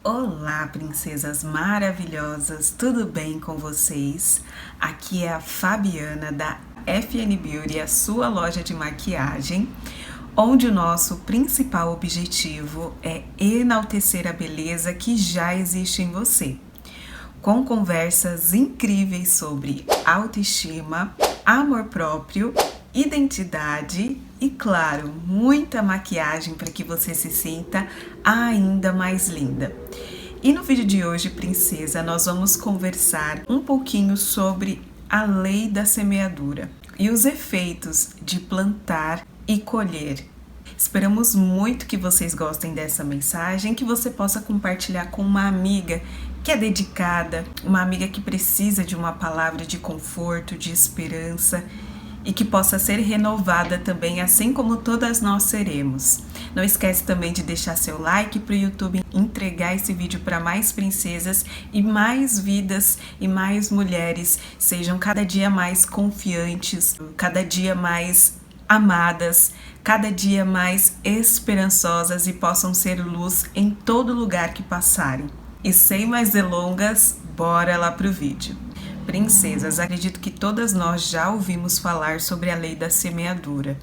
Olá, princesas maravilhosas, tudo bem com vocês? Aqui é a Fabiana da FN Beauty, a sua loja de maquiagem, onde o nosso principal objetivo é enaltecer a beleza que já existe em você, com conversas incríveis sobre autoestima, amor próprio, identidade e, claro, muita maquiagem para que você se sinta ainda mais linda. E no vídeo de hoje, princesa, nós vamos conversar um pouquinho sobre a lei da semeadura e os efeitos de plantar e colher. Esperamos muito que vocês gostem dessa mensagem, que você possa compartilhar com uma amiga que é dedicada, uma amiga que precisa de uma palavra de conforto, de esperança e que possa ser renovada também, assim como todas nós seremos. Não esquece também de deixar seu like para o YouTube entregar esse vídeo para mais princesas e mais vidas e mais mulheres sejam cada dia mais confiantes, cada dia mais amadas, cada dia mais esperançosas e possam ser luz em todo lugar que passarem. E sem mais delongas, bora lá pro vídeo. Princesas, acredito que todas nós já ouvimos falar sobre a lei da semeadura.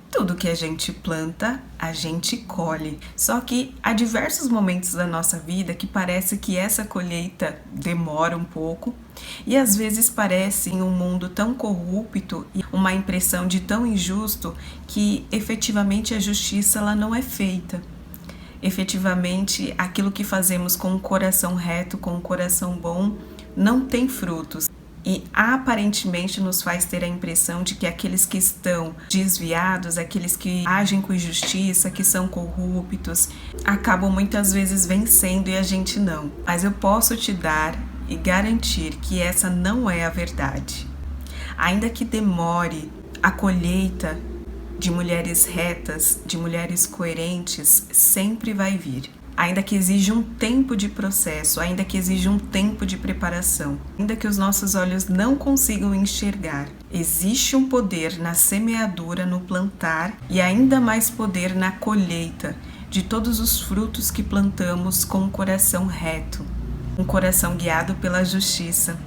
Tudo que a gente planta, a gente colhe. Só que há diversos momentos da nossa vida que parece que essa colheita demora um pouco e às vezes parece em um mundo tão corrupto e uma impressão de tão injusto que efetivamente a justiça ela não é feita. Efetivamente, aquilo que fazemos com o coração reto, com o coração bom, não tem frutos e aparentemente nos faz ter a impressão de que aqueles que estão desviados, aqueles que agem com injustiça, que são corruptos, acabam muitas vezes vencendo e a gente não. Mas eu posso te dar e garantir que essa não é a verdade. Ainda que demore, a colheita de mulheres retas, de mulheres coerentes, sempre vai vir. Ainda que exija um tempo de processo, ainda que exija um tempo de preparação, ainda que os nossos olhos não consigam enxergar, existe um poder na semeadura, no plantar e ainda mais poder na colheita de todos os frutos que plantamos com um coração reto, um coração guiado pela justiça,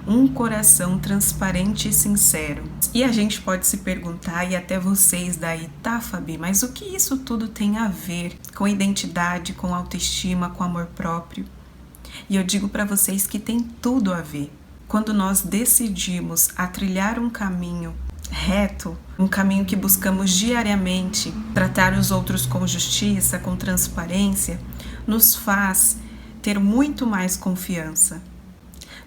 um coração transparente e sincero. E a gente pode se perguntar, e até vocês daí, tá, Fabi, mas o que isso tudo tem a ver com identidade, com autoestima, com amor próprio? E eu digo para vocês que tem tudo a ver. Quando nós decidimos a trilhar um caminho reto, um caminho que buscamos diariamente, tratar os outros com justiça, com transparência, nos faz ter muito mais confiança,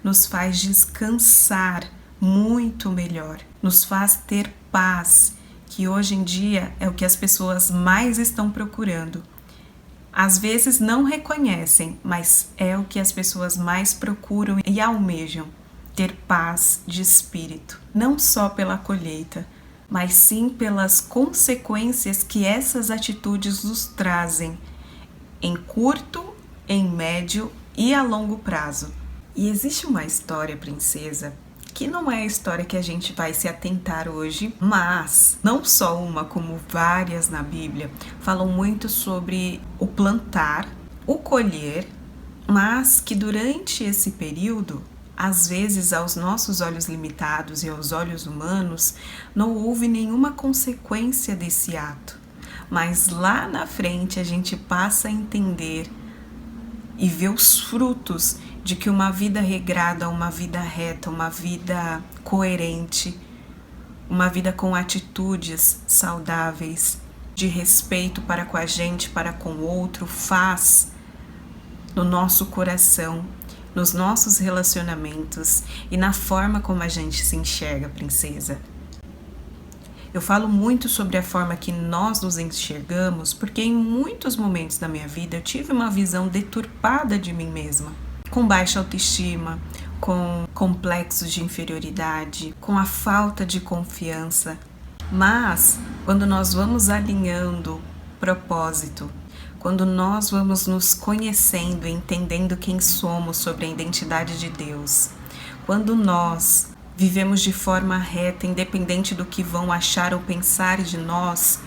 nos faz descansar muito melhor, nos faz ter paz, que hoje em dia é o que as pessoas mais estão procurando. Às vezes não reconhecem, mas é o que as pessoas mais procuram e almejam, ter paz de espírito, não só pela colheita, mas sim pelas consequências que essas atitudes nos trazem em curto, em médio e a longo prazo. E existe uma história, princesa, que não é a história que a gente vai se atentar hoje, mas não só uma, como várias na Bíblia, falam muito sobre o plantar, o colher, mas que durante esse período, às vezes aos nossos olhos limitados e aos olhos humanos, não houve nenhuma consequência desse ato. Mas lá na frente a gente passa a entender e ver os frutos de que uma vida regrada, uma vida reta, uma vida coerente, uma vida com atitudes saudáveis, de respeito para com a gente, para com o outro, faz no nosso coração, nos nossos relacionamentos e na forma como a gente se enxerga, princesa. Eu falo muito sobre a forma que nós nos enxergamos, porque em muitos momentos da minha vida eu tive uma visão deturpada de mim mesma, com baixa autoestima, com complexos de inferioridade, com a falta de confiança. Mas quando nós vamos alinhando propósito, quando nós vamos nos conhecendo, entendendo quem somos sobre a identidade de Deus, quando nós vivemos de forma reta, independente do que vão achar ou pensar de nós,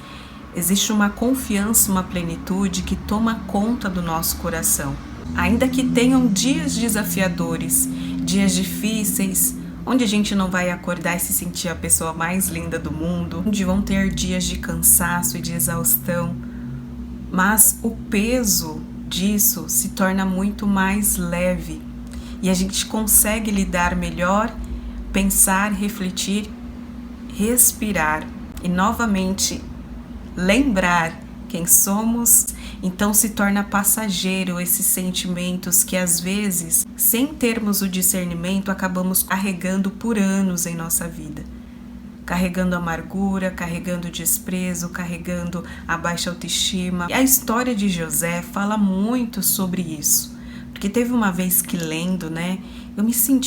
existe uma confiança, uma plenitude que toma conta do nosso coração. Ainda que tenham dias desafiadores, dias difíceis, onde a gente não vai acordar e se sentir a pessoa mais linda do mundo, onde vão ter dias de cansaço e de exaustão, mas o peso disso se torna muito mais leve e a gente consegue lidar melhor, pensar, refletir, respirar e novamente lembrar quem somos. Então se torna passageiro esses sentimentos que às vezes, sem termos o discernimento, acabamos carregando por anos em nossa vida. Carregando amargura, carregando desprezo, carregando a baixa autoestima. E a história de José fala muito sobre isso. Porque teve uma vez que lendo,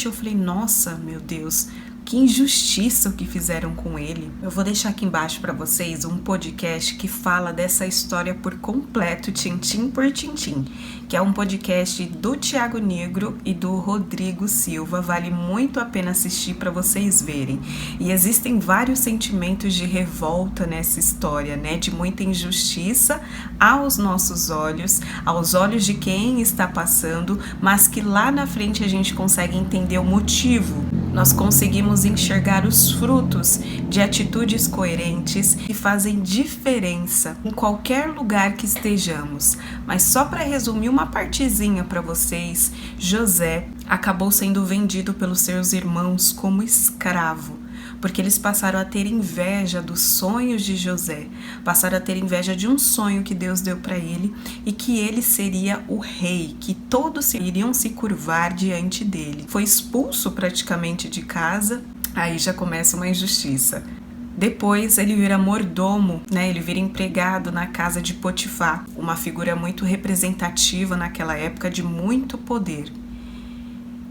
eu falei, nossa, meu Deus, que injustiça o que fizeram com ele. Eu vou deixar aqui embaixo para vocês um podcast que fala dessa história por completo, tintim por tintim, que é um podcast do Thiago Negro e do Rodrigo Silva. Vale muito a pena assistir para vocês verem. E existem vários sentimentos de revolta nessa história, de muita injustiça aos nossos olhos, aos olhos de quem está passando, mas que lá na frente a gente consegue entender o motivo. Nós conseguimos enxergar os frutos de atitudes coerentes que fazem diferença em qualquer lugar que estejamos. Mas só para resumir uma partezinha para vocês, José acabou sendo vendido pelos seus irmãos como escravo, porque eles passaram a ter inveja dos sonhos de José, passaram a ter inveja de um sonho que Deus deu para ele e que ele seria o rei, que todos iriam se curvar diante dele. Foi expulso praticamente de casa, aí já começa uma injustiça. Depois ele vira mordomo, ele vira empregado na casa de Potifar, uma figura muito representativa naquela época de muito poder.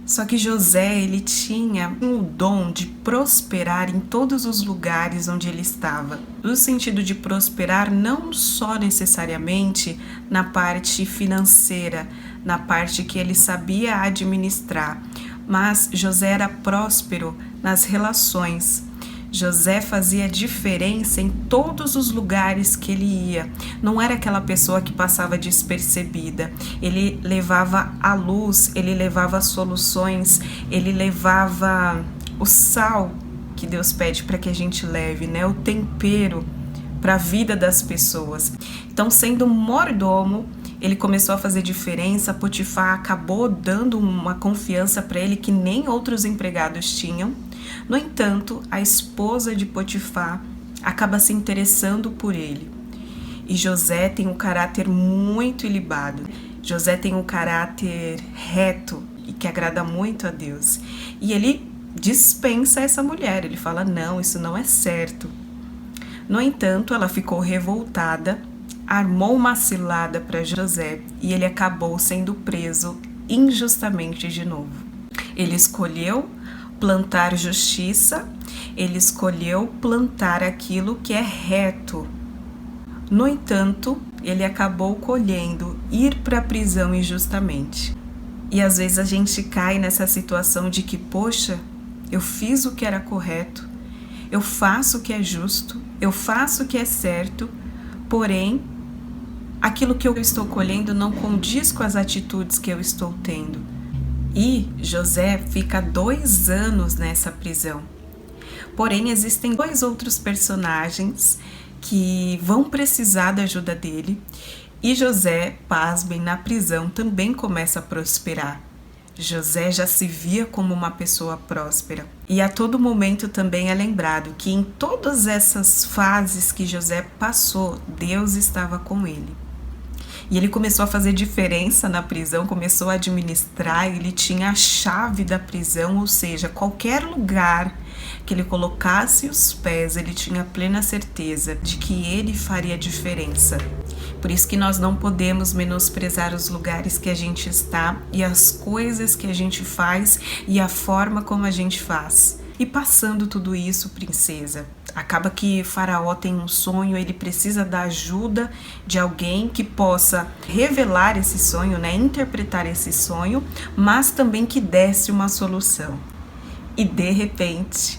Só que José, ele tinha o dom de prosperar em todos os lugares onde ele estava. No sentido de prosperar não só necessariamente na parte financeira, na parte que ele sabia administrar, mas José era próspero nas relações. José fazia diferença em todos os lugares que ele ia. Não era aquela pessoa que passava despercebida. Ele levava a luz, ele levava soluções, ele levava o sal que Deus pede para que a gente leve, o tempero para a vida das pessoas. Então, sendo mordomo, ele começou a fazer diferença. Potifar acabou dando uma confiança para ele que nem outros empregados tinham. No entanto, a esposa de Potifar acaba se interessando por ele. E José tem um caráter muito ilibado. José tem um caráter reto e que agrada muito a Deus. E ele dispensa essa mulher. Ele fala, não, isso não é certo. No entanto, ela ficou revoltada, armou uma cilada para José e ele acabou sendo preso injustamente de novo. Ele escolheu plantar justiça, ele escolheu plantar aquilo que é reto. No entanto, ele acabou colhendo ir para a prisão injustamente. E às vezes a gente cai nessa situação de que, poxa, eu fiz o que era correto, eu faço o que é justo, eu faço o que é certo, porém, aquilo que eu estou colhendo não condiz com as atitudes que eu estou tendo. E José fica 2 anos nessa prisão. Porém, existem 2 outros personagens que vão precisar da ajuda dele. E José, pasmem, na prisão também começa a prosperar. José já se via como uma pessoa próspera. E a todo momento também é lembrado que em todas essas fases que José passou, Deus estava com ele. E ele começou a fazer diferença na prisão, começou a administrar, ele tinha a chave da prisão, ou seja, qualquer lugar que ele colocasse os pés, ele tinha plena certeza de que ele faria diferença. Por isso que nós não podemos menosprezar os lugares que a gente está e as coisas que a gente faz e a forma como a gente faz. E passando tudo isso, princesa, acaba que Faraó tem um sonho, ele precisa da ajuda de alguém que possa revelar esse sonho, interpretar esse sonho, mas também que desse uma solução. E de repente,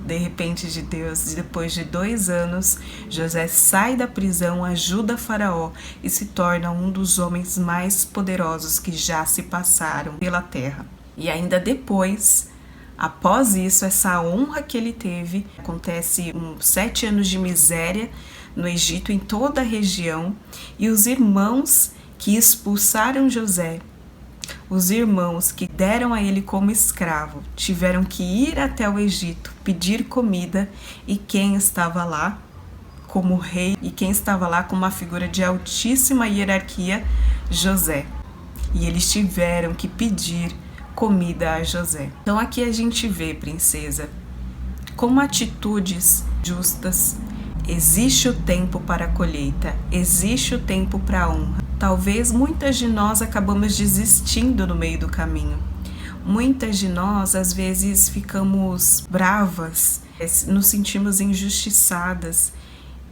de repente de Deus. Depois de 2 anos, José sai da prisão, ajuda Faraó e se torna um dos homens mais poderosos que já se passaram pela terra. E ainda depois, após isso, essa honra que ele teve, acontece 7 anos de miséria no Egito, em toda a região, e os irmãos que expulsaram José, os irmãos que deram a ele como escravo, tiveram que ir até o Egito, pedir comida, e quem estava lá como rei, e quem estava lá como uma figura de altíssima hierarquia? José. E eles tiveram que pedir comida a José. Então aqui a gente vê, princesa, como atitudes justas. Existe o tempo para a colheita, existe o tempo para a honra. Talvez muitas de nós acabamos desistindo no meio do caminho. Muitas de nós, às vezes, ficamos bravas, nos sentimos injustiçadas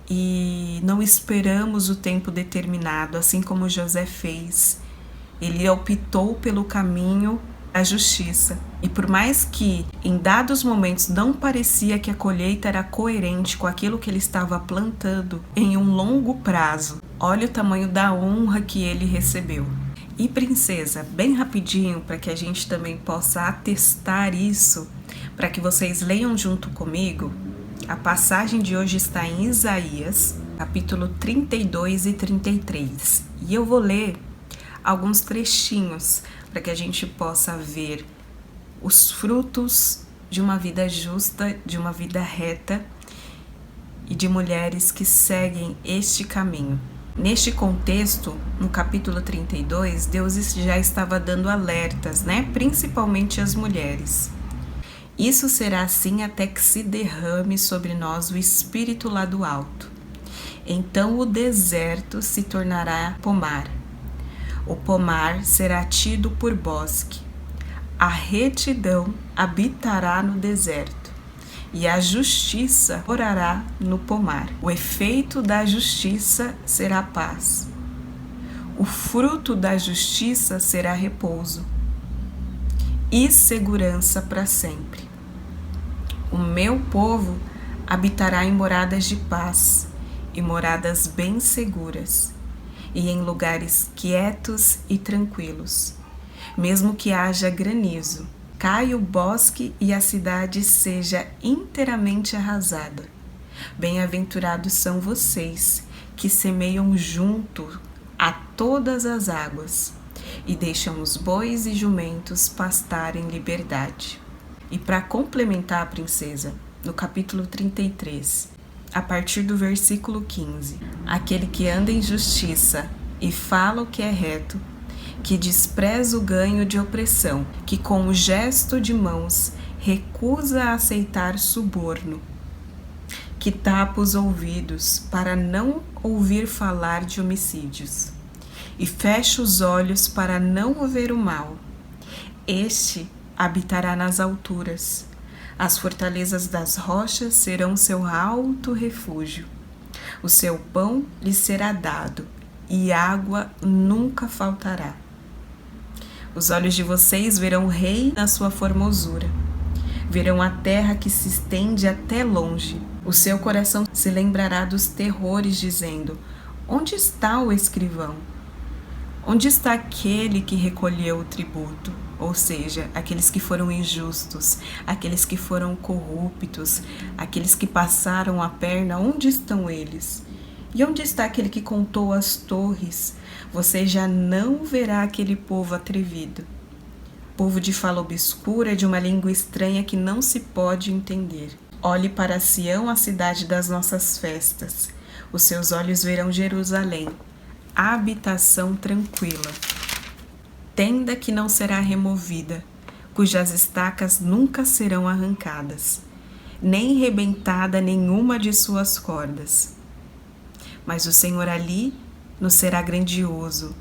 e não esperamos o tempo determinado, assim como José fez. Ele optou pelo caminho da justiça. E por mais que em dados momentos não parecia que a colheita era coerente com aquilo que ele estava plantando, em um longo prazo, olha o tamanho da honra que ele recebeu. E princesa, bem rapidinho, para que a gente também possa atestar isso, para que vocês leiam junto comigo, a passagem de hoje está em Isaías, capítulo 32 e 33. E eu vou ler alguns trechinhos para que a gente possa ver os frutos de uma vida justa, de uma vida reta e de mulheres que seguem este caminho. Neste contexto, no capítulo 32, Deus já estava dando alertas, principalmente às mulheres. Isso será assim até que se derrame sobre nós o Espírito lá do alto. Então o deserto se tornará pomar. O pomar será tido por bosque. A retidão habitará no deserto, e a justiça morará no pomar. O efeito da justiça será paz. O fruto da justiça será repouso e segurança para sempre. O meu povo habitará em moradas de paz e moradas bem seguras, e em lugares quietos e tranquilos. Mesmo que haja granizo, caia o bosque e a cidade seja inteiramente arrasada. Bem-aventurados são vocês que semeiam junto a todas as águas e deixam os bois e jumentos pastar em liberdade. E para complementar, princesa, no capítulo 33, a partir do versículo 15, aquele que anda em justiça e fala o que é reto, que despreza o ganho de opressão, que com o gesto de mãos recusa a aceitar suborno, que tapa os ouvidos para não ouvir falar de homicídios, e fecha os olhos para não ver o mal. Este habitará nas alturas. As fortalezas das rochas serão seu alto refúgio. O seu pão lhe será dado, e água nunca faltará. Os olhos de vocês verão o rei na sua formosura. Verão a terra que se estende até longe. O seu coração se lembrará dos terrores, dizendo: onde está o escrivão? Onde está aquele que recolheu o tributo? Ou seja, aqueles que foram injustos, aqueles que foram corruptos, aqueles que passaram a perna, onde estão eles? E onde está aquele que contou as torres? Você já não verá aquele povo atrevido. Povo de fala obscura, de uma língua estranha que não se pode entender. Olhe para Sião, a cidade das nossas festas. Os seus olhos verão Jerusalém, habitação tranquila. Tenda que não será removida, cujas estacas nunca serão arrancadas, nem rebentada nenhuma de suas cordas. Mas o Senhor ali nos será grandioso,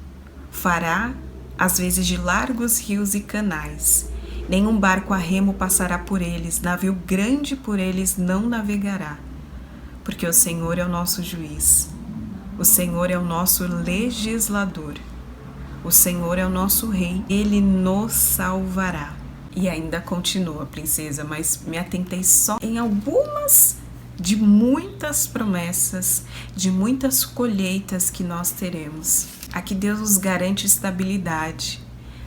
fará às vezes de largos rios e canais. Nenhum barco a remo passará por eles, navio grande por eles não navegará, porque o Senhor é o nosso juiz, o Senhor é o nosso legislador, o Senhor é o nosso rei, ele nos salvará. E ainda continua, princesa, mas me atentei só em algumas de muitas promessas, de muitas colheitas que nós teremos. Aqui Deus nos garante estabilidade,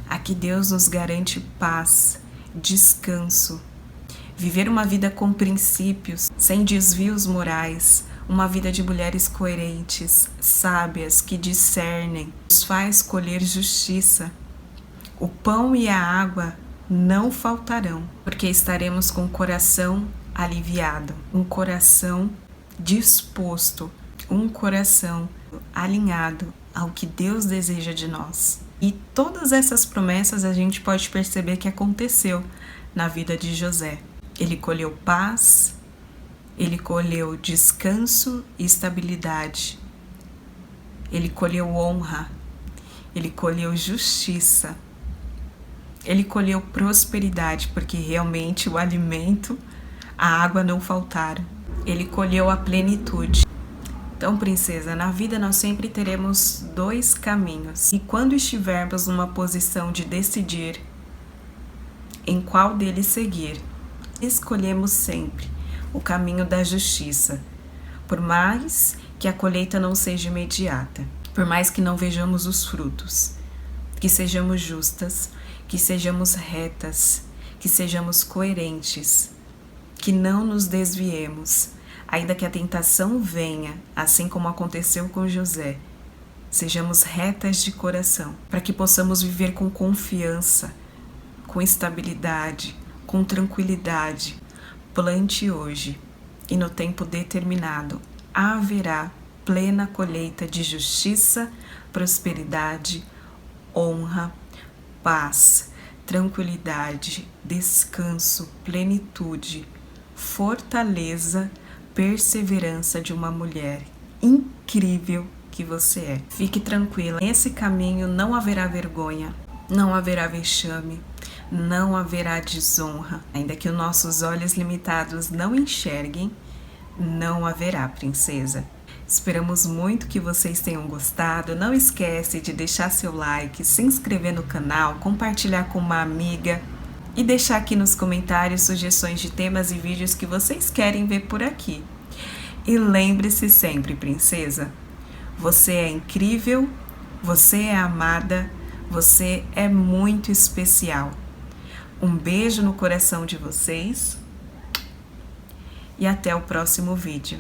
aqui Deus nos garante paz, descanso, viver uma vida com princípios, sem desvios morais, uma vida de mulheres coerentes, sábias, que discernem, nos faz colher justiça. O pão e a água não faltarão, porque estaremos com o coração aliviado, um coração disposto, um coração alinhado ao que Deus deseja de nós. E todas essas promessas a gente pode perceber que aconteceu na vida de José. Ele colheu paz, ele colheu descanso e estabilidade, ele colheu honra, ele colheu justiça, ele colheu prosperidade, porque realmente o alimento, a água não faltaram. Ele colheu a plenitude. Então, princesa, na vida nós sempre teremos dois caminhos. E quando estivermos numa posição de decidir em qual deles seguir, escolhemos sempre o caminho da justiça, por mais que a colheita não seja imediata, por mais que não vejamos os frutos, que sejamos justas, que sejamos retas, que sejamos coerentes, que não nos desviemos, ainda que a tentação venha, assim como aconteceu com José. Sejamos retas de coração, para que possamos viver com confiança, com estabilidade, com tranquilidade. Plante hoje, e no tempo determinado haverá plena colheita de justiça, prosperidade, honra, paz, tranquilidade, descanso, plenitude, fortaleza, perseverança de uma mulher incrível que você é. Fique tranquila, nesse caminho não haverá vergonha, não haverá vexame, não haverá desonra. Ainda que os nossos olhos limitados não enxerguem, não haverá, princesa. Esperamos muito que vocês tenham gostado. Não esquece de deixar seu like, se inscrever no canal, compartilhar com uma amiga e deixar aqui nos comentários sugestões de temas e vídeos que vocês querem ver por aqui. E lembre-se sempre, princesa, você é incrível, você é amada, você é muito especial. Um beijo no coração de vocês e até o próximo vídeo.